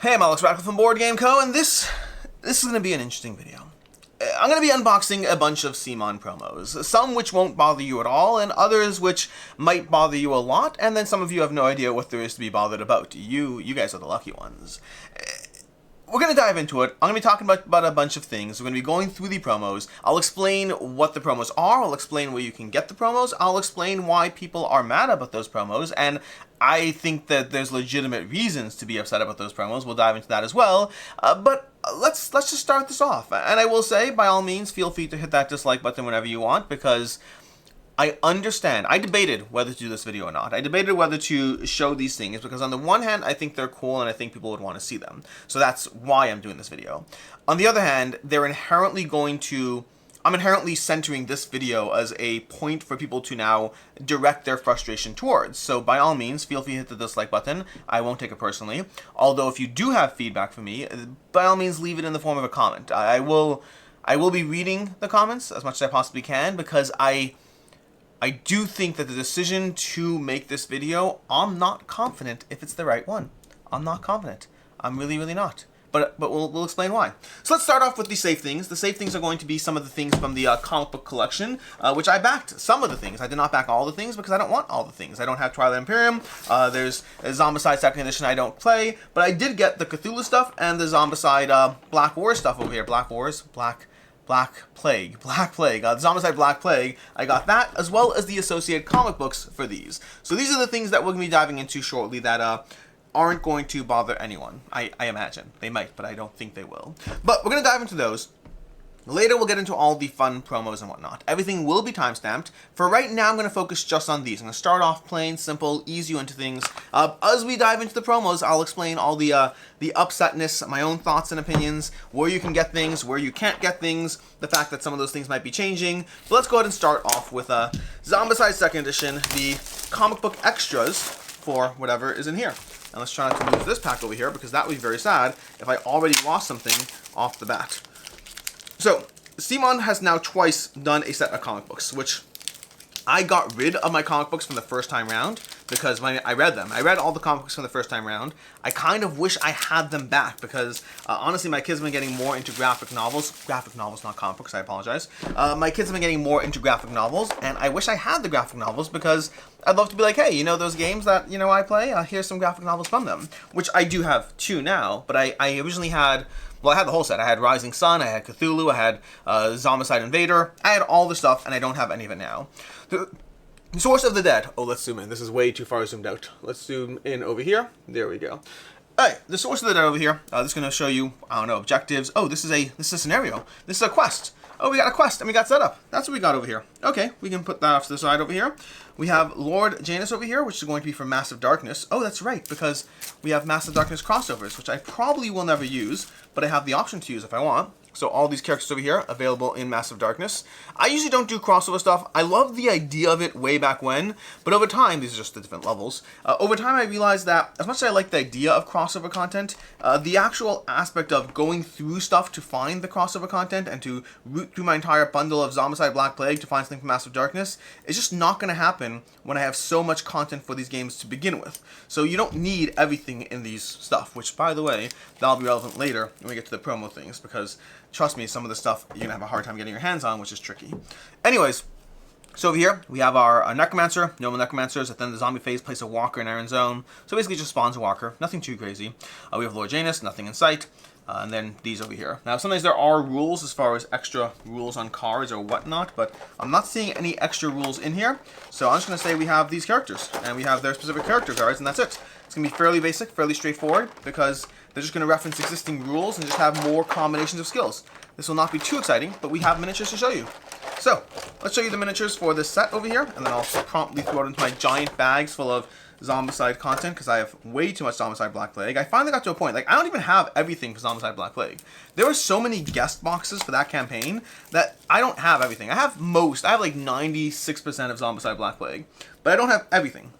Hey, I'm Alex Radcliffe from Board Game Co, and this is going to be an interesting video. I'm going to be unboxing a bunch of CMON promos, some which won't bother you at all, and others which might bother you a lot, and then some of you have no idea what there is to be bothered about. You guys are the lucky ones. We're going to dive into it. I'm going to be talking about a bunch of things. We're going to be going through the promos. I'll explain what the promos are. I'll explain where you can get the promos. I'll explain why people are mad about those promos, and I think that there's legitimate reasons to be upset about those promos. We'll dive into that as well. But let's just start this off. And I will say, by all means, feel free to hit that dislike button whenever you want, because I understand. I debated whether to do this video or not. I debated whether to show these things because on the one hand, I think they're cool and I think people would want to see them. So that's why I'm doing this video. On the other hand, I'm inherently centering this video as a point for people to now direct their frustration towards. So by all means, feel free to hit the dislike button. I won't take it personally. Although if you do have feedback for me, by all means, leave it in the form of a comment. I will be reading the comments as much as I possibly can because I do think that the decision to make this video, I'm not confident if it's the right one. I'm not confident. I'm really, really not. But we'll explain why. So let's start off with the safe things. The safe things are going to be some of the things from the comic book collection, which I backed some of the things. I did not back all the things because I don't want all the things. I don't have Twilight Imperium. There's a Zombicide 2nd Edition I don't play, but I did get the Cthulhu stuff and the Zombicide Black Wars stuff over here. Black Plague. The Zombicide Black Plague, I got that, as well as the associated comic books for these. So these are the things that we're going to be diving into shortly that aren't going to bother anyone. I imagine. They might, but I don't think they will. But we're going to dive into those. Later, we'll get into all the fun promos and whatnot. Everything will be timestamped. For right now, I'm going to focus just on these. I'm going to start off plain, simple, ease you into things. As we dive into the promos, I'll explain all the upsetness, my own thoughts and opinions, where you can get things, where you can't get things, the fact that some of those things might be changing. So let's go ahead and start off with Zombicide 2nd Edition, the comic book extras for whatever is in here. And let's try not to lose this pack over here, because that would be very sad if I already lost something off the bat. So, CMON has now twice done a set of comic books, which I got rid of my comic books from the first time round because I read them. I read all the comic books from the first time round. I kind of wish I had them back because, honestly, my kids have been getting more into graphic novels. Graphic novels, not comic books, I apologize. My kids have been getting more into graphic novels, and I wish I had the graphic novels because I'd love to be like, hey, you know those games that, I play? Here's some graphic novels from them, which I do have two now, but I originally had... Well, I had the whole set. I had Rising Sun, I had Cthulhu, I had Zombicide Invader. I had all the stuff, and I don't have any of it now. The Source of the Dead. Oh, let's zoom in. This is way too far zoomed out. Let's zoom in over here. There we go. Alright, the Source of the Dead over here. This is going to show you, I don't know, objectives. Oh, this is a scenario. This is a quest. Oh, we got a quest, and we got setup. That's what we got over here. Okay, we can put that off to the side over here. We have Lord Janus over here, which is going to be for Massive Darkness. Oh, that's right, because we have Massive Darkness crossovers, which I probably will never use, but I have the option to use if I want. So all these characters over here, available in Massive Darkness. I usually don't do crossover stuff. I love the idea of it way back when, but over time, these are just the different levels. Over time, I realized that as much as I like the idea of crossover content, the actual aspect of going through stuff to find the crossover content and to root through my entire bundle of Zombicide Black Plague to find something from Massive Darkness is just not going to happen when I have so much content for these games to begin with. So you don't need everything in these stuff, which, by the way, that'll be relevant later when we get to the promo things, because trust me, some of the stuff you're going to have a hard time getting your hands on, which is tricky. Anyways, so over here, we have our Necromancer, normal Necromancers. At the end of the zombie phase, place a Walker in Iron Zone. So basically just spawns a Walker. Nothing too crazy. We have Lord Janus, nothing in sight. And then these over here. Now, sometimes there are rules as far as extra rules on cards or whatnot, but I'm not seeing any extra rules in here. So I'm just going to say we have these characters, and we have their specific character cards, and that's it. It's going to be fairly basic, fairly straightforward, because they're just going to reference existing rules and just have more combinations of skills. This will not be too exciting, but we have miniatures to show you. So, let's show you the miniatures for this set over here, and then I'll promptly throw it into my giant bags full of Zombicide content, because I have way too much Zombicide Black Plague. I finally got to a point, like, I don't even have everything for Zombicide Black Plague. There were so many guest boxes for that campaign that I don't have everything. I have like 96% of Zombicide Black Plague, but I don't have everything.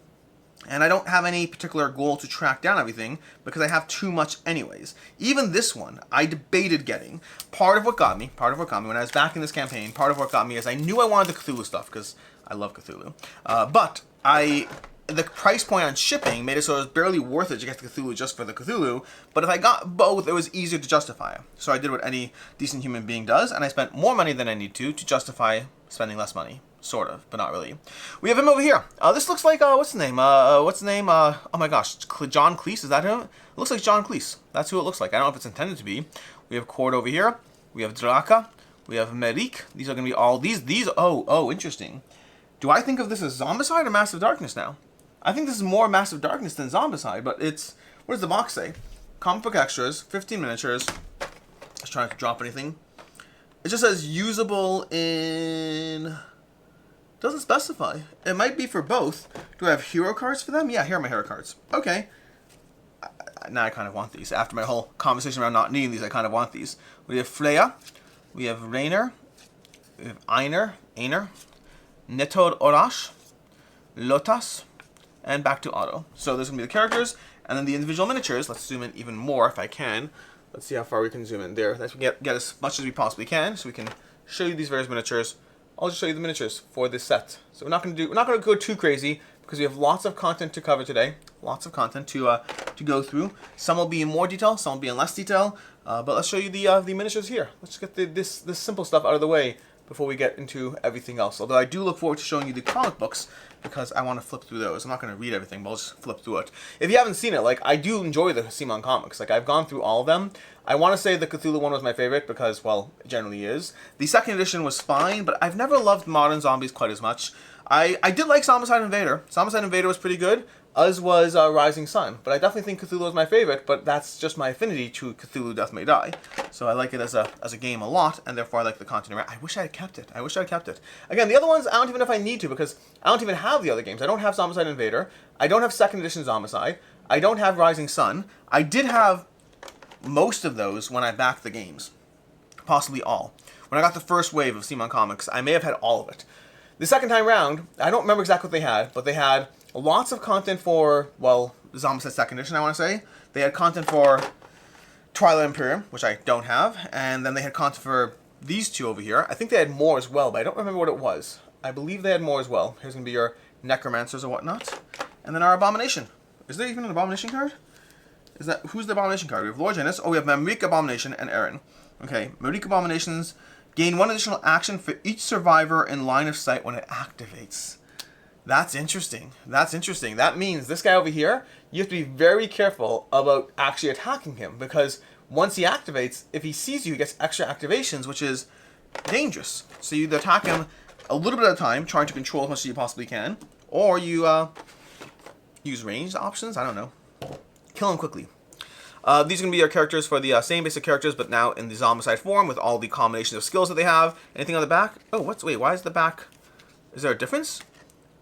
And I don't have any particular goal to track down everything because I have too much anyways. Even this one, I debated getting. Part of what got me when I was back in this campaign, part of what got me is I knew I wanted the Cthulhu stuff because I love Cthulhu. But I the price point on shipping made it so it was barely worth it to get the Cthulhu just for the Cthulhu, but if I got both, it was easier to justify. So I did what any decent human being does, and I spent more money than I need to justify spending less money. Sort of, but not really. We have him over here. This looks like, what's his name? Oh my gosh, John Cleese, is that him? It looks like John Cleese. That's who it looks like. I don't know if it's intended to be. We have Cord over here. We have Draka. We have Merik. These are going to be all, oh, interesting. Do I think of this as Zombicide or Massive Darkness now? I think this is more Massive Darkness than Zombicide, but it's, what does the box say? Comic book extras, 15 miniatures. Let's try not to drop anything. It just says usable in... Doesn't specify. It might be for both. Do I have hero cards for them? Yeah, here are my hero cards. Okay. Now I kind of want these. After my whole conversation around not needing these, I kind of want these. We have Freya. We have Rainer. We have Einer. Netod Orash. Lotas. And back to Otto. So there's going to be the characters, and then the individual miniatures. Let's zoom in even more if I can. Let's see how far we can zoom in there. Let's get as much as we possibly can, so we can show you these various miniatures. I'll just show you the miniatures for this set. So we're not going to go too crazy because we have lots of content to cover today. Lots of content to go through. Some will be in more detail, some will be in less detail. But let's show you the miniatures here. Let's get this simple stuff out of the way before we get into everything else. Although I do look forward to showing you the comic books because I want to flip through those. I'm not going to read everything, but I'll just flip through it. If you haven't seen it, like, I do enjoy the CMON comics. Like, I've gone through all of them. I want to say the Cthulhu one was my favorite because, well, it generally is. The second edition was fine, but I've never loved modern zombies quite as much. I did like Zombicide Invader. Zombicide Invader was pretty good, as was Rising Sun. But I definitely think Cthulhu was my favorite, but that's just my affinity to Cthulhu Death May Die. So I like it as a game a lot, and therefore I like the content around. I wish I had kept it. Again, the other ones, I don't even know if I need to, because I don't even have the other games. I don't have Zombicide Invader. I don't have second edition Zombicide. I don't have Rising Sun. I did have most of those when I backed the games. Possibly all. When I got the first wave of CMON Comics, I may have had all of it. The second time round, I don't remember exactly what they had, but they had lots of content for, well, Zombicide second edition, I want to say. They had content for Twilight Imperium, which I don't have, and then they had content for these two over here. I think they had more as well, but I don't remember what it was. I believe they had more as well. Here's going to be your Necromancers or whatnot. And then our Abomination. Is there even an Abomination card? Who's the Abomination card? We have Lord Janus. Oh, we have Merik Abomination and Aaron. Okay, Merik Abominations gain 1 additional action for each survivor in line of sight when it activates. That's interesting. That means this guy over here, you have to be very careful about actually attacking him, because once he activates, if he sees you, he gets extra activations, which is dangerous. So you either attack him a little bit at a time, trying to control as much as you possibly can, or you use ranged options. I don't know. Kill him quickly. These are going to be our characters for the same basic characters, but now in the Zombicide form with all the combinations of skills that they have. Anything on the back? Oh, wait, why is the back... Is there a difference?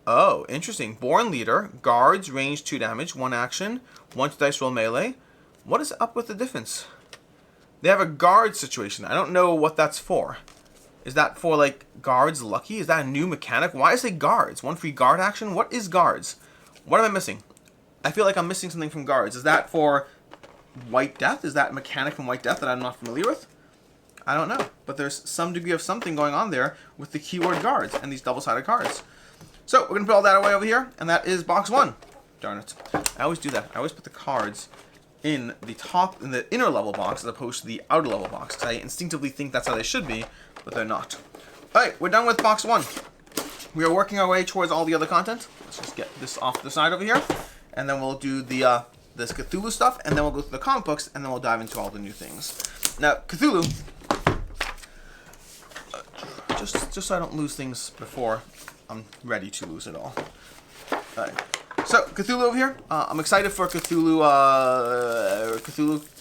Oh, interesting. Born Leader, Guards, range 2 damage, 1 action, 1 to dice roll melee. What is up with the difference? They have a guard situation. I don't know what that's for. Is that for, like, Guards lucky? Is that a new mechanic? Why is it Guards? 1 free guard action? What is Guards? What am I missing? I feel like I'm missing something from Guards. Is that for White Death? Is that a mechanic from White Death that I'm not familiar with? I don't know. But there's some degree of something going on there with the keyword Guards and these double-sided cards. So we're going to put all that away over here, and that is box 1. Darn it. I always do that. I always put the cards in the inner level box as opposed to the outer level box, because I instinctively think that's how they should be, but they're not. Alright, we're done with box 1. We are working our way towards all the other content. Let's just get this off the side over here, and then we'll do the this Cthulhu stuff, and then we'll go through the comic books, and then we'll dive into all the new things. Now, Cthulhu, just so I don't lose things before I'm ready to lose it all. Alright, so Cthulhu over here. I'm excited for Cthulhu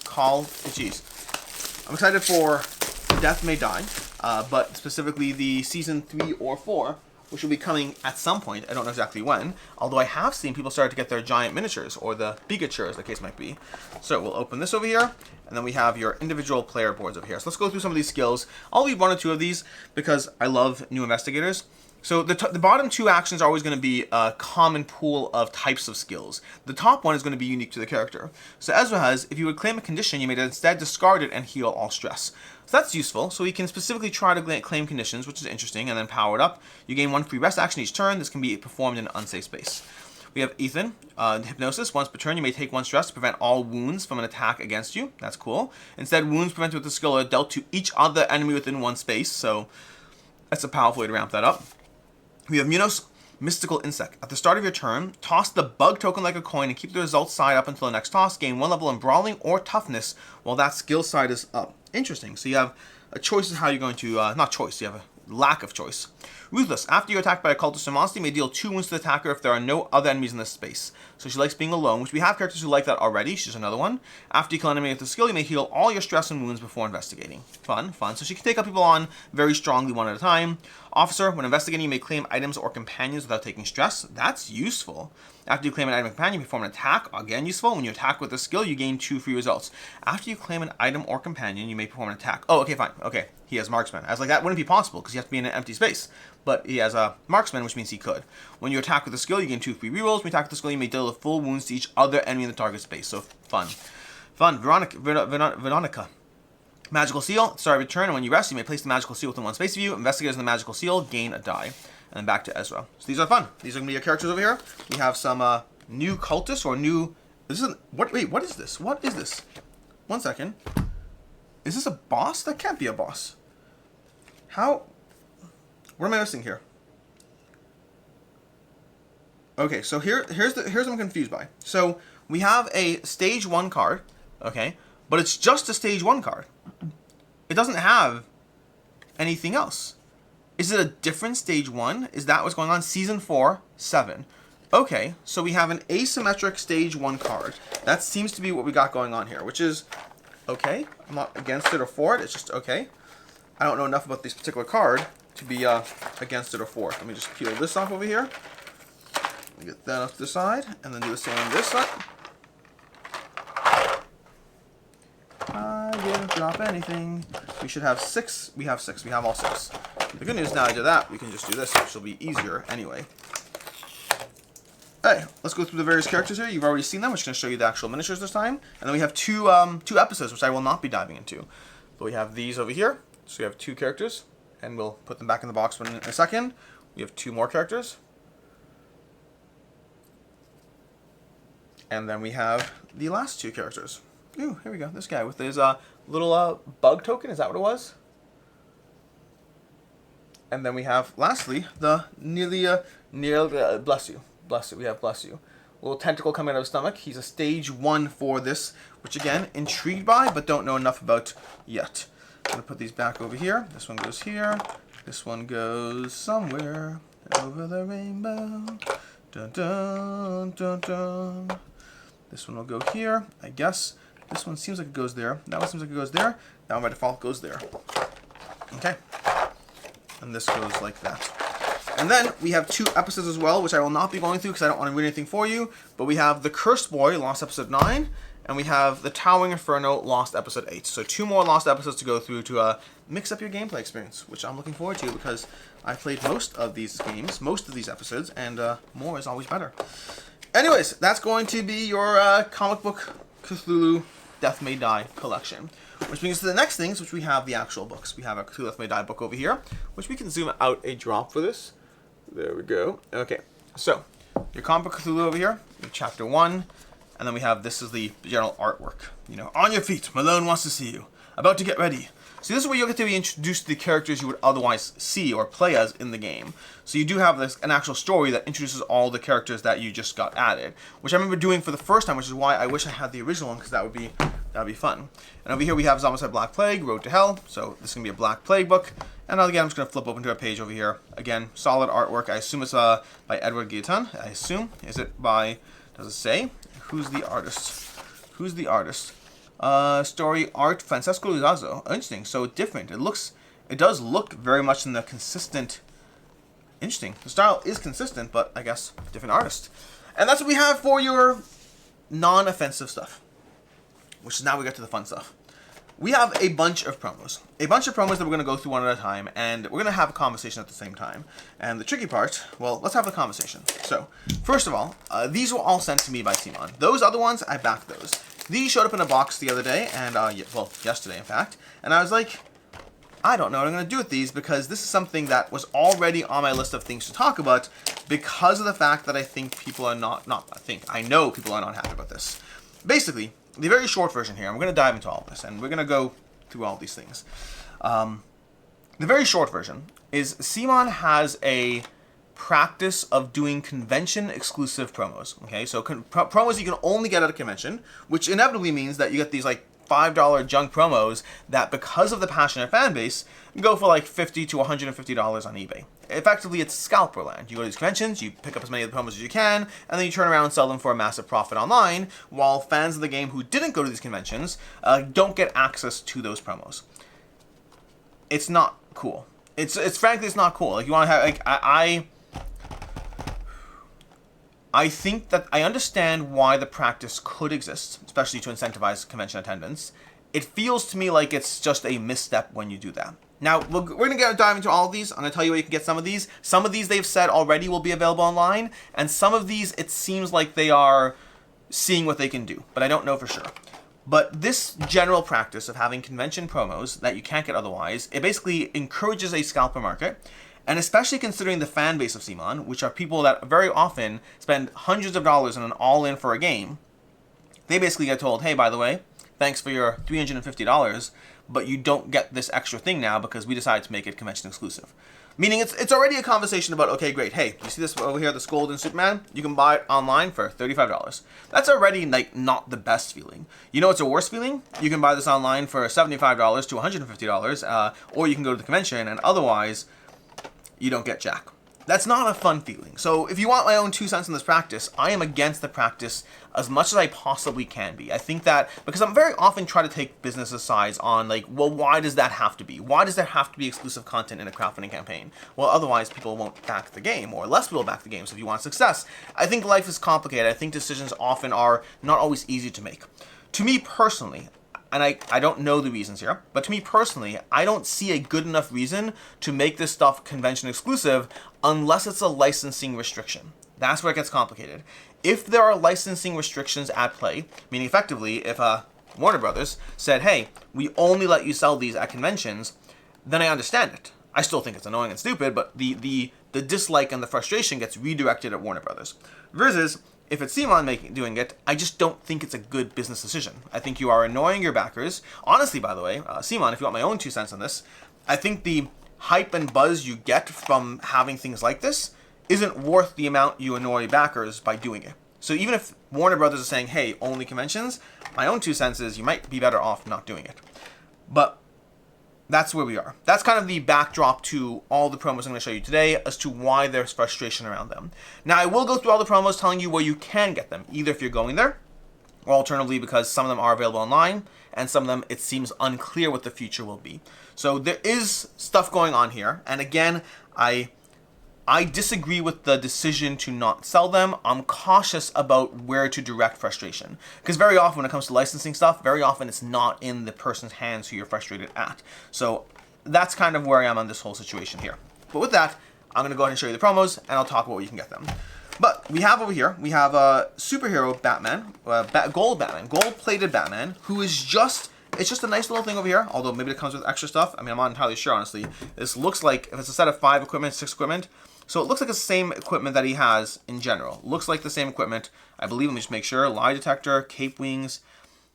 Call. Jeez, I'm excited for Death May Die, but specifically the season 3 or 4. Which will be coming at some point. I don't know exactly when. Although I have seen people start to get their giant miniatures, or the bigatures, as the case might be. So we'll open this over here, and then we have your individual player boards over here. So let's go through some of these skills. I'll leave 1 or 2 of these because I love new investigators. So the bottom 2 actions are always going to be a common pool of types of skills. The top one is going to be unique to the character. So Ezra has, if you would claim a condition, you may instead discard it and heal all stress. So that's useful. So we can specifically try to claim conditions, which is interesting, and then power it up. You gain 1 free rest action each turn. This can be performed in an unsafe space. We have Ethan, Hypnosis. Once per turn, you may take 1 stress to prevent all wounds from an attack against you. That's cool. Instead, wounds prevented with the skill are dealt to each other enemy within 1 space, so that's a powerful way to ramp that up. We have Munos, Mystical Insect. At the start of your turn, toss the bug token like a coin and keep the result side up until the next toss. Gain 1 level in Brawling or Toughness while that skill side is up. Interesting. So you have a choice of how you're going to, not choice, you have a lack of choice. Ruthless. After you're attacked by a cultist or monster, you may deal 2 wounds to the attacker if there are no other enemies in this space. So she likes being alone, which we have characters who like that already. She's another one. After you kill an enemy with the skill, you may heal all your stress and wounds before investigating. Fun, fun. So she can take up people on very strongly one at a time. Officer. When investigating, you may claim items or companions without taking stress. That's useful. After you claim an item or companion, you perform an attack. Again, useful. When you attack with the skill, you gain 2 free results. After you claim an item or companion, you may perform an attack. Oh, okay, fine. Okay, he has Marksman. I was like, that wouldn't be possible because you have to be in an empty space. But he has a Marksman, which means he could. When you attack with the skill, you gain 2 free rerolls. When you attack with the skill, you may deal full wounds to each other enemy in the target space. So, fun. Fun. Veronica. Magical Seal. At the start of your turn, and when you rest, you may place the Magical Seal within 1 space of you. Investigators in the Magical Seal gain a die. And then back to Ezra. So these are fun. These are going to be your characters over here. We have some new cultists or new... This isn't... What? Wait, what is this? What is this? 1 second. Is this a boss? That can't be a boss. How... What am I missing here? Okay, so here's what I'm confused by. So we have a stage 1 card, okay, but it's just a stage 1 card. It doesn't have anything else. Is it a different stage 1? Is that what's going on? Season 4, 7. Okay, so we have an asymmetric stage 1 card. That seems to be what we got going on here, which is okay. I'm not against it or for it. It's just okay. I don't know enough about this particular card to be against it or for it. Let me just peel this off over here. Let me get that off to the side, and then do the same on this side. I didn't drop anything. We should have 6. We have 6. We have all 6. The good news now I did that, we can just do this, which will be easier anyway. Hey, let's go through the various characters here. You've already seen them, which is going to show you the actual miniatures this time. And then we have two episodes, which I will not be diving into. But we have these over here. So we have 2 characters. And we'll put them back in the box in a second. We have 2 more characters. And then we have the last 2 characters. Ooh, here we go. This guy with his little bug token. Is that what it was? And then we have, lastly, the bless you. Bless you. We have bless you. Little tentacle coming out of his stomach. He's a stage 1 for this, which again, intrigued by, but don't know enough about yet. I'm going to put these back over here. This one goes here. This one goes somewhere over the rainbow. Dun, dun, dun, dun. This one will go here. I guess this one seems like it goes there. That one seems like it goes there. That one by default goes there. Okay. And this goes like that. And then we have 2 episodes as well, which I will not be going through because I don't want to ruin anything for you. But we have The Cursed Boy, Lost Episode 9. And we have The Towering Inferno, Lost Episode 8. So 2 more Lost episodes to go through to mix up your gameplay experience, which I'm looking forward to because I played most of these games, most of these episodes, and more is always better. Anyways, that's going to be your comic book Cthulhu Death May Die collection. Which brings us to the next things, which we have the actual books. We have a Cthulhu Death May Die book over here, which we can zoom out a drop for this. There we go. Okay, so your comic book Cthulhu over here, chapter 1. And then we have, this is the general artwork. You know, on your feet, Malone wants to see you. About to get ready. So this is where you'll get to be introduced to the characters you would otherwise see or play as in the game. So you do have an actual story that introduces all the characters that you just got added. Which I remember doing for the first time, which is why I wish I had the original one, because that would be fun. And over here we have Zombicide Black Plague, Road to Hell. So this is going to be a Black Plague book. And again, I'm just going to flip open to a page over here. Again, solid artwork. I assume it's by Edward Guillotin. I assume. Is it by, does it say? Who's the artist? Who's the artist? Story art Francesco Luzazzo. Interesting. So different. It does look very much in the consistent. Interesting. The style is consistent, but I guess different artist. And that's what we have for your non-offensive stuff. Which is now we get to the fun stuff. We have a bunch of promos. A bunch of promos that we're going to go through one at a time, and we're going to have a conversation at the same time. And the tricky part, well, let's have the conversation. So, first of all, these were all sent to me by CMON. Those other ones, I backed those. These showed up in a box the other day, and, well, yesterday, in fact. And I was like, I don't know what I'm going to do with these, because this is something that was already on my list of things to talk about, because of the fact that I think people are I know people are not happy about this. Basically, the very short version here, I'm going to dive into all of this, and we're going to go through all these things. The very short version is CMON has a practice of doing convention-exclusive promos. Okay, so promos you can only get at a convention, which inevitably means that you get these like $5 junk promos that, because of the passionate fan base, go for like $50 to $150 on eBay. Effectively, it's scalper land. You go to these conventions, you pick up as many of the promos as you can, and then you turn around and sell them for a massive profit online, while fans of the game who didn't go to these conventions don't get access to those promos. It's not cool. It's frankly, it's not cool. Like, you want to have, like, I think that I understand why the practice could exist, especially to incentivize convention attendance. It feels to me like it's just a misstep when you do that. Now, we're going to dive into all of these. I'm going to tell you where you can get some of these. Some of these they've said already will be available online, and some of these it seems like they are seeing what they can do, but I don't know for sure. But this general practice of having convention promos that you can't get otherwise, it basically encourages a scalper market. And especially considering the fan base of CMON, which are people that very often spend hundreds of dollars on an all-in for a game, they basically get told, hey, by the way, thanks for your $350, but you don't get this extra thing now because we decided to make it convention exclusive. Meaning it's already a conversation about, okay, great, hey, you see this over here, this golden Superman? You can buy it online for $35. That's already like not the best feeling. You know what's a worse feeling? You can buy this online for $75 to $150, or you can go to the convention and otherwise you don't get jack. That's not a fun feeling. So if you want my own 2 cents on this practice, I am against the practice as much as I possibly can be. I think that, because I'm very often trying to take business sides on, like, well, why does that have to be? Why does there have to be exclusive content in a crowdfunding campaign? Well, otherwise people won't back the game, or less people back the game. So if you want success, I think life is complicated. I think decisions often are not always easy to make. To me personally, and I don't know the reasons here, but to me personally, I don't see a good enough reason to make this stuff convention exclusive unless it's a licensing restriction. That's where it gets complicated. If there are licensing restrictions at play, meaning effectively if Warner Brothers said, hey, we only let you sell these at conventions, then I understand it. I still think it's annoying and stupid, but the dislike and the frustration gets redirected at Warner Brothers. Versus, if it's CMON doing it, I just don't think it's a good business decision. I think you are annoying your backers. Honestly, by the way, CMON, if you want my own 2 cents on this, I think the hype and buzz you get from having things like this isn't worth the amount you annoy backers by doing it. So even if Warner Brothers is saying, hey, only conventions, my own 2 cents is you might be better off not doing it. But that's where we are. That's kind of the backdrop to all the promos I'm going to show you today as to why there's frustration around them. Now, I will go through all the promos telling you where you can get them, either if you're going there, or alternatively because some of them are available online, and some of them it seems unclear what the future will be. So there is stuff going on here, and again, I disagree with the decision to not sell them. I'm cautious about where to direct frustration. Because very often when it comes to licensing stuff, very often it's not in the person's hands who you're frustrated at. So that's kind of where I am on this whole situation here. But with that, I'm going to go ahead and show you the promos, and I'll talk about where you can get them. But we have over here, we have a superhero Batman, gold-plated Batman, who is just... It's just a nice little thing over here, although maybe it comes with extra stuff. I mean, I'm not entirely sure, honestly. This looks like, if it's a set of 5 equipment, 6 equipment, so it looks like the same equipment that he has in general. Looks like the same equipment. I believe, let me just make sure. Lie detector, cape wings,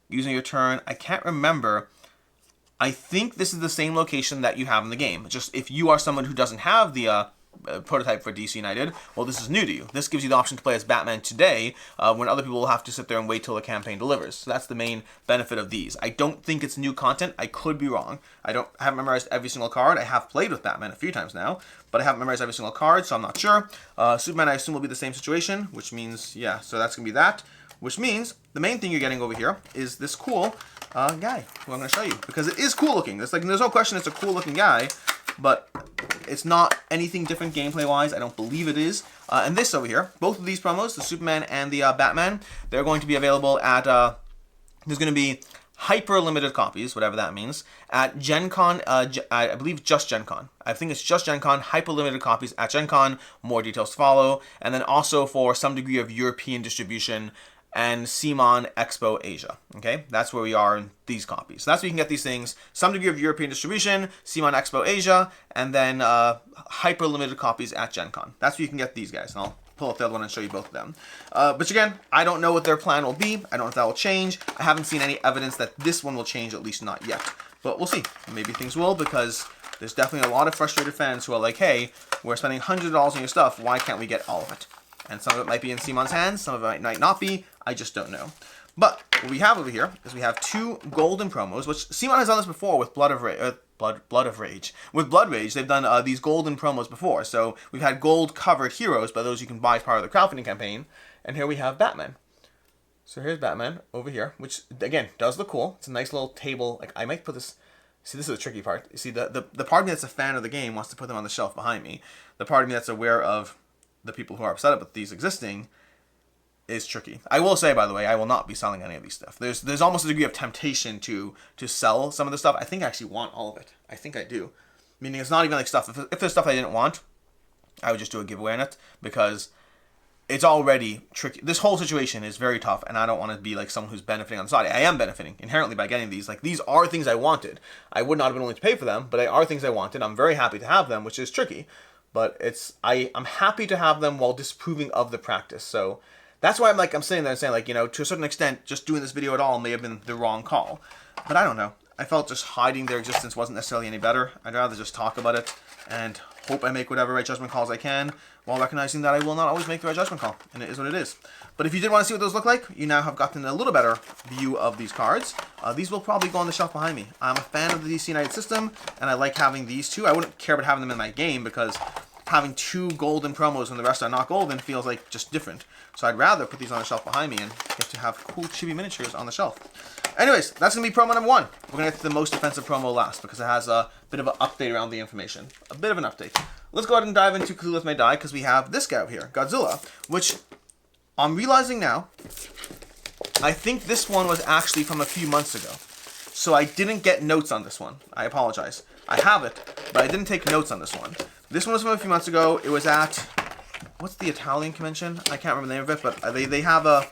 using your turn. I can't remember. I think this is the same location that you have in the game. Just if you are someone who doesn't have the prototype for DC United, well, this is new to you. This gives you the option to play as Batman today when other people will have to sit there and wait till the campaign delivers. So that's the main benefit of these. I don't think it's new content. I could be wrong. I haven't memorized every single card. I have played with Batman a few times now, but I haven't memorized every single card, so I'm not sure. Superman, I assume, will be the same situation, which means, yeah, so that's going to be that. Which means the main thing you're getting over here is this cool guy who I'm going to show you, because it is cool looking. It's like, there's no question it's a cool looking guy, but it's not anything different gameplay-wise. I don't believe it is. And this over here, both of these promos, the Superman and the Batman, they're going to be available at, there's going to be hyper-limited copies, whatever that means, at Gen Con, I believe just Gen Con. I think it's just Gen Con, hyper-limited copies at Gen Con, more details to follow, and then also for some degree of European distribution and CMON Expo Asia. Okay, that's where we are in these copies. So that's where you can get these things. Some degree of European distribution, CMON Expo Asia, and then hyper limited copies at Gen Con. That's where you can get these guys. And I'll pull up the other one and show you both of them. But again, I don't know what their plan will be. I don't know if that will change. I haven't seen any evidence that this one will change, at least not yet. But we'll see. Maybe things will, because there's definitely a lot of frustrated fans who are like, hey, we're spending $100 on your stuff. Why can't we get all of it? And some of it might be in CMON's hands. Some of it might not be. I just don't know. But what we have over here is we have 2 golden promos, which CMON has done this before with Blood of Rage. With Blood Rage, they've done these golden promos before. So we've had gold covered heroes, by those you can buy as part of the crowdfunding campaign. And here we have Batman. So here's Batman over here, which again does look cool. It's a nice little table. Like, I might put this. See, this is the tricky part. You see, the part of me that's a fan of the game wants to put them on the shelf behind me. The part of me that's aware of the people who are upset about these existing is tricky. I will say, by the way, I will not be selling any of these stuff. There's almost a degree of temptation to sell some of the stuff. I think I actually want all of it. I think I do. Meaning it's not even like stuff. If there's stuff I didn't want, I would just do a giveaway on it, because it's already tricky. This whole situation is very tough, and I don't want to be like someone who's benefiting on the side. I am benefiting inherently by getting these. Like, these are things I wanted. I would not have been willing to pay for them, but they are things I wanted. I'm very happy to have them, which is tricky. But I'm happy to have them while disapproving of the practice. So that's why I'm sitting there and saying, like, you know, to a certain extent, just doing this video at all may have been the wrong call. But I don't know. I felt just hiding their existence wasn't necessarily any better. I'd rather just talk about it and hope I make whatever right judgment calls I can, while recognizing that I will not always make the right judgment call, and it is what it is. But if you did want to see what those look like, you now have gotten a little better view of these cards. These will probably go on the shelf behind me. I'm a fan of the DC United system, and I like having these 2. I wouldn't care about having them in my game, because having 2 golden promos when the rest are not golden feels like just different. So I'd rather put these on the shelf behind me and get to have cool chibi miniatures on the shelf. Anyways, that's going to be promo number 1. We're going to get to the most offensive promo last, because it has a bit of an update around the information. A bit of an update. Let's go ahead and dive into Cthulhu May Die, because we have this guy over here, Godzilla, which I'm realizing now, I think this one was actually from a few months ago. So I didn't get notes on this one. I apologize. I have it, but I didn't take notes on this one. This one was from a few months ago. It was at, what's the Italian convention? I can't remember the name of it, but they have a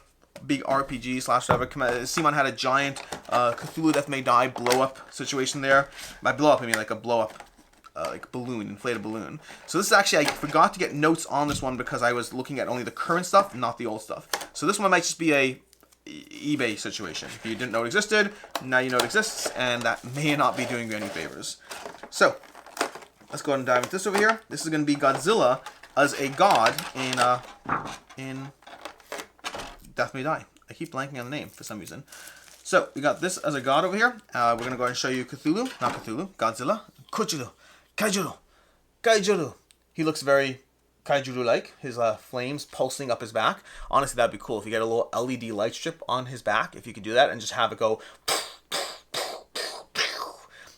big RPG / whatever. CMON had a giant Cthulhu Death May Die blow up situation there. By blow up, I mean like a blow up like balloon, inflated balloon. So this is actually, I forgot to get notes on this one because I was looking at only the current stuff, not the old stuff. So this one might just be a eBay situation. If you didn't know it existed, now you know it exists, and that may not be doing you any favors. So let's go ahead and dive into this over here. This is going to be Godzilla as a god in Death May Die. I keep blanking on the name for some reason. So we got this as a god over here. We're going to go ahead and show you Cthulhu. Not Cthulhu. Godzilla. Kaijuru. He looks very Kaijuru-like. His flames pulsing up his back. Honestly, that'd be cool if you get a little LED light strip on his back. If you could do that and just have it go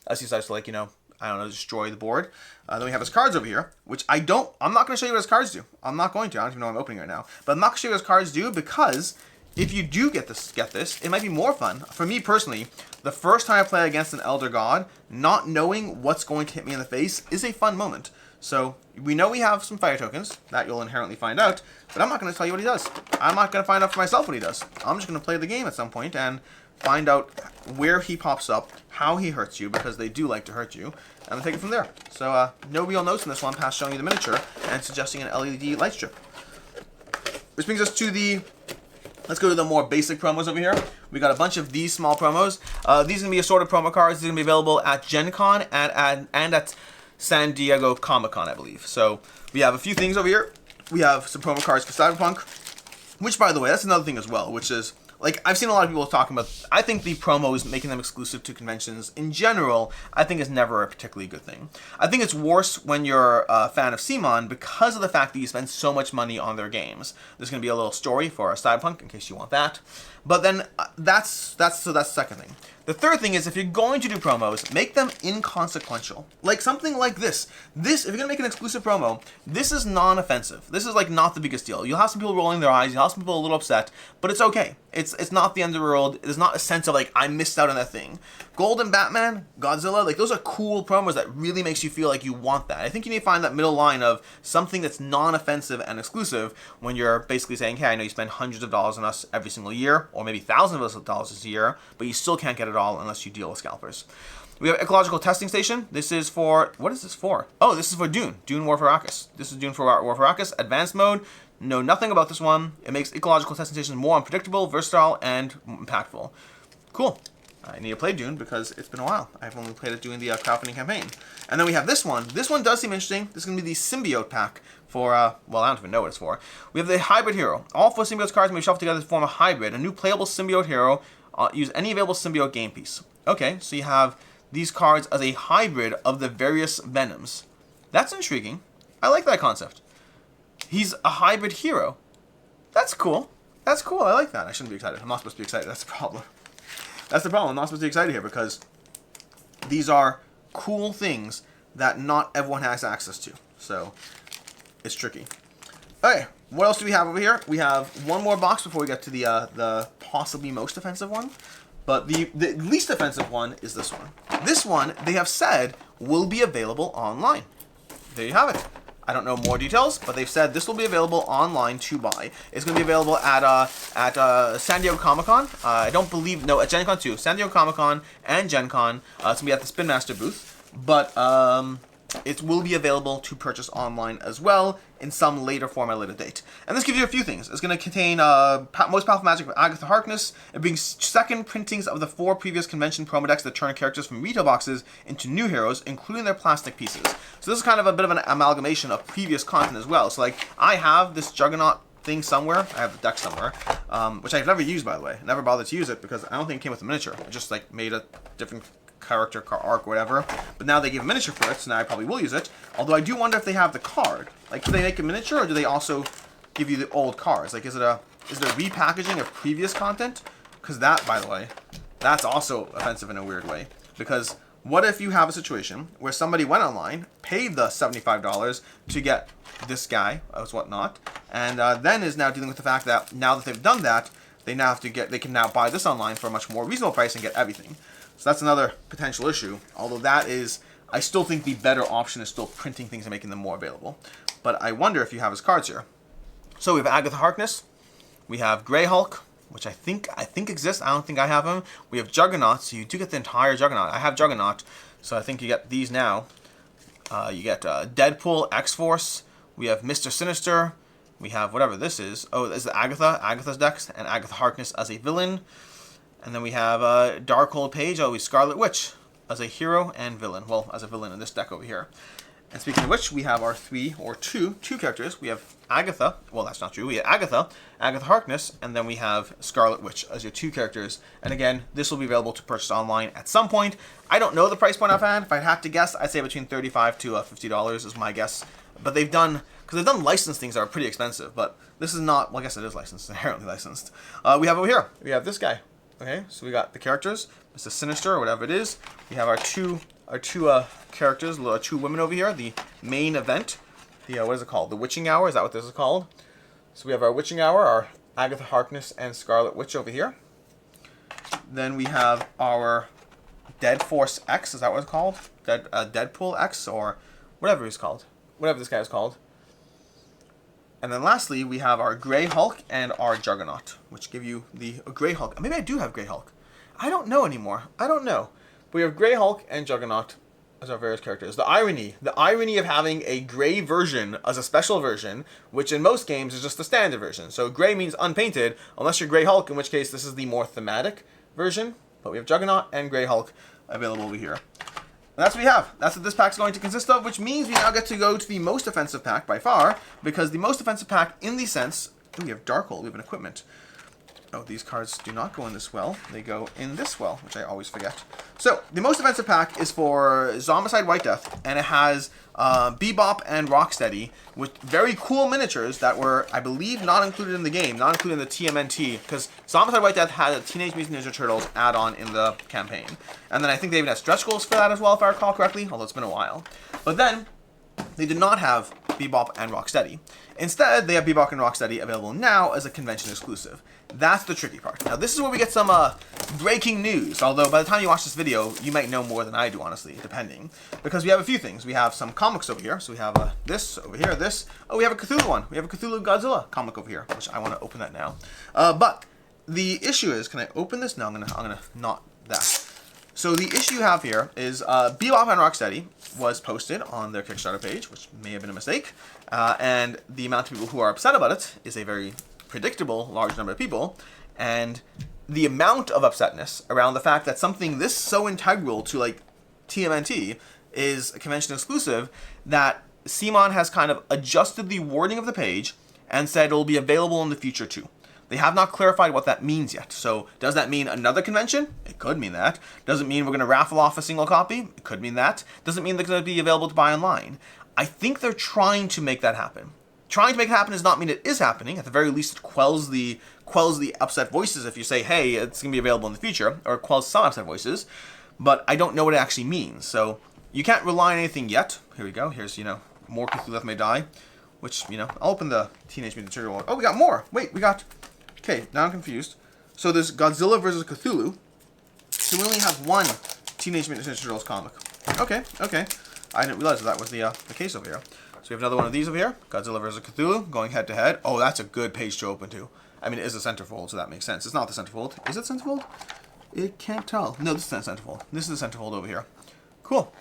as he starts to, like, you know, I don't know, destroy the board. Then we have his cards over here, which I'm not going to show you what his cards do. I'm not going to. I don't even know what I'm opening right now. But I'm not going to show you what his cards do, because if you do get this, it might be more fun. For me personally, the first time I play against an Elder God, not knowing what's going to hit me in the face is a fun moment. So we know we have some fire tokens that you'll inherently find out, but I'm not going to tell you what he does. I'm not going to find out for myself what he does. I'm just going to play the game at some point and find out where he pops up, how he hurts you, because they do like to hurt you, and then take it from there. So no real notes in this one past showing you the miniature and suggesting an LED light strip. Which brings us to let's go to the more basic promos over here. We got a bunch of these small promos. These are going to be assorted promo cards. These are going to be available at Gen Con and at San Diego Comic-Con, I believe. So we have a few things over here. We have some promo cards for Cyberpunk, which, by the way, that's another thing as well, which is, like, I've seen a lot of people talking about, I think the promos, making them exclusive to conventions in general, I think is never a particularly good thing. I think it's worse when you're a fan of CMON because of the fact that you spend so much money on their games. There's going to be a little story for Cyberpunk in case you want that. But then that's the second thing. The third thing is, if you're going to do promos, make them inconsequential. Like something like this. This, if you're going to make an exclusive promo, this is non-offensive. This is like not the biggest deal. You'll have some people rolling their eyes, you'll have some people a little upset, but it's okay. It's not the end of the world. There's not a sense of like, I missed out on that thing. Golden Batman, Godzilla, like those are cool promos that really makes you feel like you want that. I think you need to find that middle line of something that's non-offensive and exclusive when you're basically saying, hey, I know you spend hundreds of dollars on us every single year, or maybe thousands of dollars a year, but you still can't get it all unless you deal with scalpers. We have Ecological Testing Station. This is for, what is this for? Oh, this is for Dune. Dune War for Arrakis. This is Dune for War for Arrakis, Advanced Mode. Know nothing about this one. It makes Ecological Testing Stations more unpredictable, versatile, and impactful. Cool. I need to play Dune because it's been a while. I've only played it doing the crowdfunding campaign. And then we have this one. This one does seem interesting. This is going to be the Symbiote pack for, well, I don't even know what it's for. We have the Hybrid Hero. All 4 Symbiote cards may be shuffled together to form a hybrid. A new playable Symbiote hero. Use any available Symbiote game piece. Okay, so you have these cards as a hybrid of the various Venoms. That's intriguing. I like that concept. He's a hybrid hero. That's cool. That's cool. I like that. I shouldn't be excited. I'm not supposed to be excited. That's the problem. That's the problem. I'm not supposed to be excited here because these are cool things that not everyone has access to. So it's tricky. Okay, what else do we have over here? We have one more box before we get to the possibly most offensive one. But the least offensive one is this one. This one, they have said, will be available online. There you have it. I don't know more details, but they've said this will be available online to buy. It's going to be available at San Diego Comic-Con. I don't believe, no, at Gen Con too. San Diego Comic-Con and Gen Con. It's going to be at the Spin Master booth. But it will be available to purchase online as well in some later form at a later date. And this gives you a few things. It's going to contain Most Powerful Magic of Agatha Harkness. It brings second printings of the 4 previous convention promo decks that turn characters from retail boxes into new heroes, including their plastic pieces. So this is kind of a bit of an amalgamation of previous content as well. So like, I have this Juggernaut thing somewhere. I have the deck somewhere, which I've never used, by the way. Never bothered to use it because I don't think it came with a miniature. It just like made a different character arc or whatever, but now they give a miniature for it, so now I probably will use it. Although I do wonder if they have the card. Like, do they make a miniature, or do they also give you the old cards? Like, is it a repackaging of previous content? Because that, by the way, that's also offensive in a weird way. Because what if you have a situation where somebody went online, paid the $75 to get this guy as whatnot, and then is now dealing with the fact that now that they've done that, they can now buy this online for a much more reasonable price and get everything. So that's another potential issue, although that is, I still think the better option is still printing things and making them more available. But I wonder if you have his cards here. So we have Agatha Harkness, we have Grey Hulk, which I think exists. I don't think I have him. We have Juggernaut, so you do get the entire Juggernaut. I have Juggernaut, so I think you get these now. You get Deadpool, X-Force, we have Mr. Sinister, we have whatever this is. Oh, this is Agatha's decks, and Agatha Harkness as a villain. And then we have Darkhold Page, always Scarlet Witch, as a hero and villain. Well, as a villain in this deck over here. And speaking of which, we have our two characters. We have Agatha. Well, that's not true. We have Agatha Harkness, and then we have Scarlet Witch as your 2 characters. And again, this will be available to purchase online at some point. I don't know the price point offhand. If I had to guess, I'd say between $35 to $50 is my guess. But they've done, because they've done licensed things that are pretty expensive. But this is not, well, I guess it is licensed, inherently licensed. We have over here, we have this guy. Okay, so we got the characters, Mr. Sinister or whatever it is. We have our two characters, 2 women over here. The main event, the what is it called? The Witching Hour. Is that what this is called? So we have our Witching Hour, our Agatha Harkness and Scarlet Witch over here. Then we have our Dead Force X. Is that what it's called? Deadpool X or whatever he's called. Whatever this guy is called. And then lastly, we have our Grey Hulk and our Juggernaut, which give you the Grey Hulk. Maybe I do have Grey Hulk. I don't know anymore. I don't know. But we have Grey Hulk and Juggernaut as our various characters. The irony of having a Grey version as a special version, which in most games is just the standard version. So Grey means unpainted, unless you're Grey Hulk, in which case this is the more thematic version. But we have Juggernaut and Grey Hulk available over here. And that's what we have. That's what this pack's going to consist of, which means we now get to go to the most offensive pack by far, because the most offensive pack in the sense, we have Darkhold, we have an equipment. Oh, these cards do not go in this well. They go in this well, which I always forget. So, the most expensive pack is for Zombicide White Death, and it has Bebop and Rocksteady with very cool miniatures that were, I believe, not included in the game, not included in the TMNT, because Zombicide White Death had a Teenage Mutant Ninja Turtles add-on in the campaign. And then I think they even had stretch goals for that as well, if I recall correctly, although it's been a while. But then, they did not have Bebop and Rocksteady. Instead, they have Bebop and Rocksteady available now as a convention exclusive. That's the tricky part. Now, this is where we get some breaking news, although by the time you watch this video, you might know more than I do, honestly, depending. Because we have a few things. We have some comics over here. So we have this over here, this. Oh, we have a Cthulhu one. We have a Cthulhu Godzilla comic over here, which I want to open that now. But the issue is, can I open this? No, I'm gonna not that. So the issue you have here is Bebop and Rocksteady was posted on their Kickstarter page, which may have been a mistake, and the amount of people who are upset about it is a very predictable large number of people, and the amount of upsetness around the fact that something this so integral to like TMNT is a convention exclusive that CMON has kind of adjusted the wording of the page and said it will be available in the future too. They have not clarified what that means yet. So does that mean another convention? It could mean that. Does it mean we're going to raffle off a single copy? It could mean that. Does it mean they're going to be available to buy online? I think they're trying to make that happen. Trying to make it happen does not mean it is happening. At the very least, it quells the upset voices if you say, hey, it's going to be available in the future, or it quells some upset voices. But I don't know what it actually means. So you can't rely on anything yet. Here we go. Here's, more Cthulhu Death May Die, which, I'll open the Teenage Mutant Ninja Turtles one. Oh, we got more. Wait, we got... Okay, now I'm confused. So there's Godzilla versus Cthulhu. So we only have one Teenage Mutant Ninja Turtles comic. Okay. I didn't realize that was the case over here. So we have another one of these over here. Godzilla versus Cthulhu, going head to head. Oh, that's a good page to open to. I mean, it is a centerfold, so that makes sense. It's not the centerfold. Is it centerfold? It can't tell. No, this is the centerfold. This is the centerfold over here. Cool.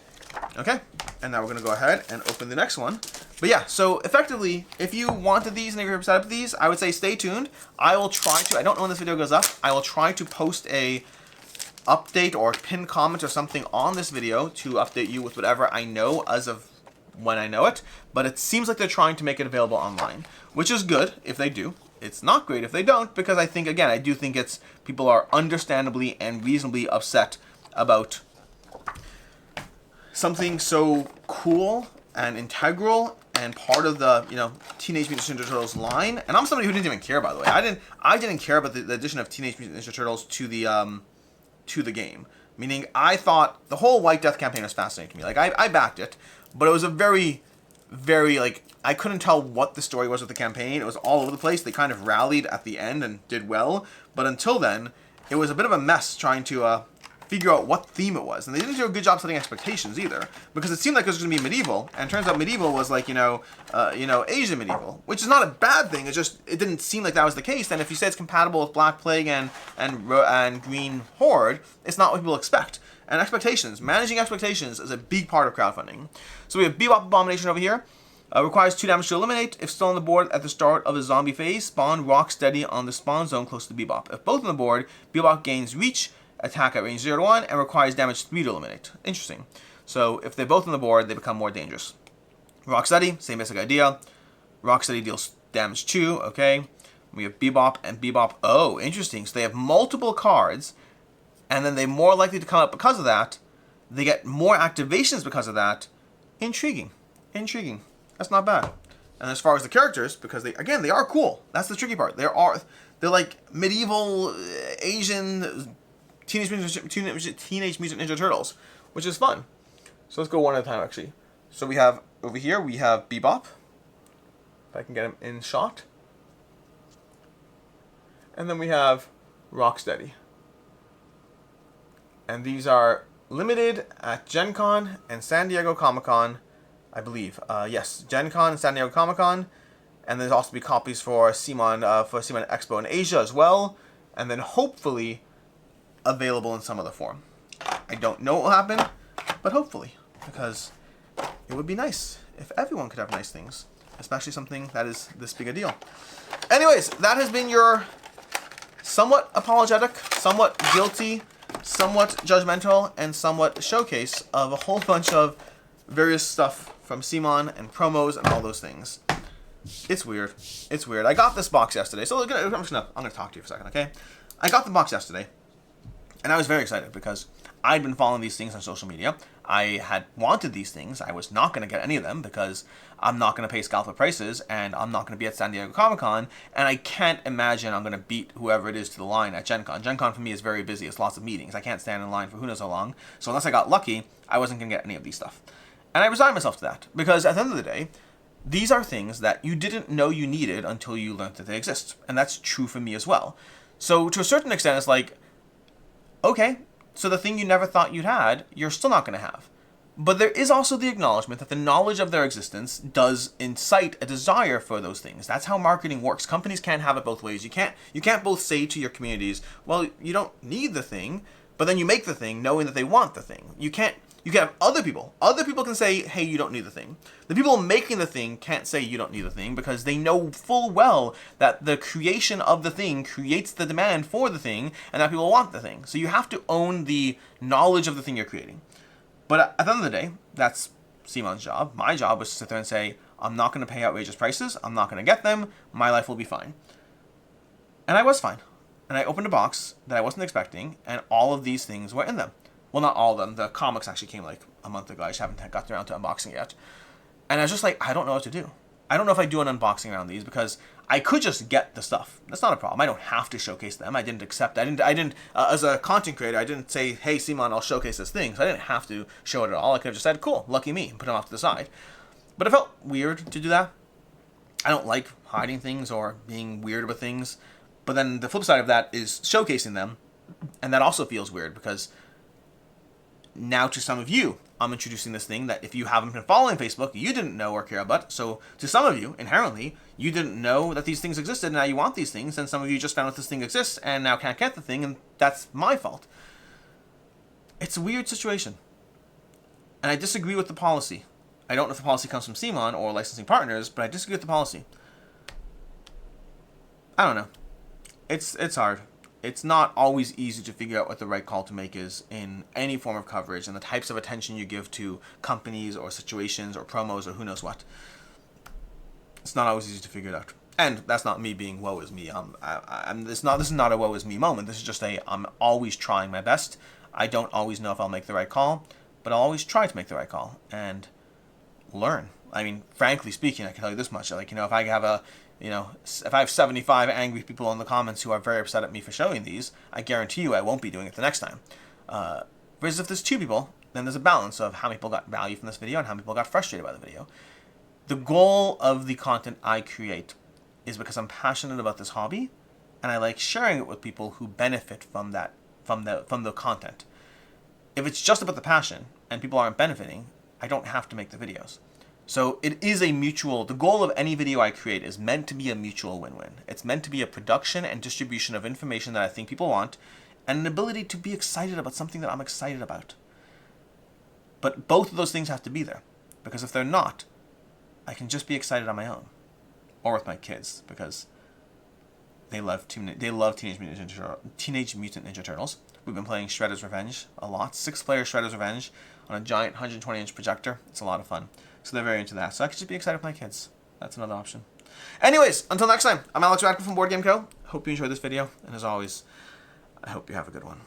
Okay, and now we're going to go ahead and open the next one. But yeah, so effectively, if you wanted these and you're set up these, I would say stay tuned. I will try to, I don't know when this video goes up, I will try to post a update or pinned comment or something on this video to update you with whatever I know as of when I know it. But it seems like they're trying to make it available online, which is good if they do. It's not great if they don't, because I think, again, I do think it's, people are understandably and reasonably upset about something so cool and integral and part of the Teenage Mutant Ninja Turtles line. And I'm somebody who didn't even care, by the way. I didn't care about the addition of Teenage Mutant Ninja Turtles to the game. Meaning, I thought the whole White Death campaign was fascinating to me. Like, I backed it, but it was a very, very, like, I couldn't tell what the story was with the campaign. It was all over the place. They kind of rallied at the end and did well, but until then, it was a bit of a mess trying to figure out what theme it was. And they didn't do a good job setting expectations either, because it seemed like it was going to be medieval, and it turns out medieval was like, Asian medieval, which is not a bad thing. It's just, it didn't seem like that was the case. And if you say it's compatible with Black Plague and Green Horde, it's not what people expect. And expectations, managing expectations is a big part of crowdfunding. So we have Bebop Abomination over here. Requires 2 damage to eliminate. If still on the board at the start of the zombie phase, spawn Rocksteady on the spawn zone close to Bebop. If both on the board, Bebop gains reach, attack at range 0 to 1, and requires damage 3 to eliminate. Interesting. So if they're both on the board, they become more dangerous. Rocksteady, same basic idea. Rocksteady deals damage 2, okay. We have Bebop and Bebop. Oh, interesting. So they have multiple cards, and then they're more likely to come up because of that. They get more activations because of that. Intriguing. That's not bad. And as far as the characters, because they are cool. That's the tricky part. They're like medieval Asian Teenage Mutant Ninja Turtles, which is fun. So let's go one at a time, actually. So we have, over here, we have Bebop. If I can get him in shot. And then we have Rocksteady. And these are limited at Gen Con and San Diego Comic-Con, I believe. Yes, Gen Con and San Diego Comic-Con. And there's also be copies for CMON Expo in Asia as well. And then hopefully available in some other form. I don't know what will happen, but hopefully, because it would be nice if everyone could have nice things, especially something that is this big a deal. Anyways, that has been your somewhat apologetic, somewhat guilty, somewhat judgmental, and somewhat showcase of a whole bunch of various stuff from CMON and promos and all those things. It's weird. It's weird. I got this box yesterday. So I'm gonna talk to you for a second, okay? I got the box yesterday, and I was very excited because I'd been following these things on social media. I had wanted these things. I was not going to get any of them because I'm not going to pay scalper prices, and I'm not going to be at San Diego Comic-Con, and I can't imagine I'm going to beat whoever it is to the line at Gen Con. Gen Con for me is very busy. It's lots of meetings. I can't stand in line for who knows how long. So unless I got lucky, I wasn't going to get any of these stuff. And I resigned myself to that because at the end of the day, these are things that you didn't know you needed until you learned that they exist. And that's true for me as well. So to a certain extent, it's like, okay, so the thing you never thought you'd had, you're still not going to have. But there is also the acknowledgement that the knowledge of their existence does incite a desire for those things. That's how marketing works. Companies can't have it both ways. You can't both say to your communities, well, you don't need the thing, but then you make the thing knowing that they want the thing. You can have other people. Other people can say, hey, you don't need the thing. The people making the thing can't say you don't need the thing because they know full well that the creation of the thing creates the demand for the thing and that people want the thing. So you have to own the knowledge of the thing you're creating. But at the end of the day, that's CMON's job. My job was to sit there and say, I'm not going to pay outrageous prices. I'm not going to get them. My life will be fine. And I was fine. And I opened a box that I wasn't expecting, and all of these things were in them. Well, not all of them. The comics actually came like a month ago. I just haven't gotten around to unboxing yet. And I was just like, I don't know what to do. I don't know if I do an unboxing around these because I could just get the stuff. That's not a problem. I don't have to showcase them. I didn't as a content creator, I didn't say, hey, CMON, I'll showcase this thing. So I didn't have to show it at all. I could have just said, cool, lucky me, and put them off to the side. But it felt weird to do that. I don't like hiding things or being weird with things. But then the flip side of that is showcasing them. And that also feels weird because now to some of you, I'm introducing this thing that if you haven't been following Facebook, you didn't know or care about. So to some of you, inherently, you didn't know that these things existed, and now you want these things, and some of you just found out this thing exists and now can't get the thing, and that's my fault. It's a weird situation. And I disagree with the policy. I don't know if the policy comes from CMON or licensing partners, but I disagree with the policy. I don't know. It's hard. It's not always easy to figure out what the right call to make is in any form of coverage and the types of attention you give to companies or situations or promos or who knows what. It's not always easy to figure it out. And that's not me being woe is me. This is not a woe is me moment. This is just I'm always trying my best. I don't always know if I'll make the right call, but I'll always try to make the right call and learn. I mean, frankly speaking, I can tell you this much. Like, if I have if I have 75 angry people in the comments who are very upset at me for showing these, I guarantee you I won't be doing it the next time. Whereas if there's 2 people, then there's a balance of how many people got value from this video and how many people got frustrated by the video. The goal of the content I create is because I'm passionate about this hobby, and I like sharing it with people who benefit from the content. If it's just about the passion and people aren't benefiting, I don't have to make the videos. So it is the goal of any video I create is meant to be a mutual win-win. It's meant to be a production and distribution of information that I think people want, and an ability to be excited about something that I'm excited about. But both of those things have to be there, because if they're not, I can just be excited on my own, or with my kids, because they love Teenage Mutant Ninja Turtles. We've been playing Shredder's Revenge a lot, 6-player Shredder's Revenge on a giant 120-inch projector. It's a lot of fun. So they're very into that. So I could just be excited with my kids. That's another option. Anyways, until next time, I'm Alex Radcliffe from Board Game Co. Hope you enjoyed this video. And as always, I hope you have a good one.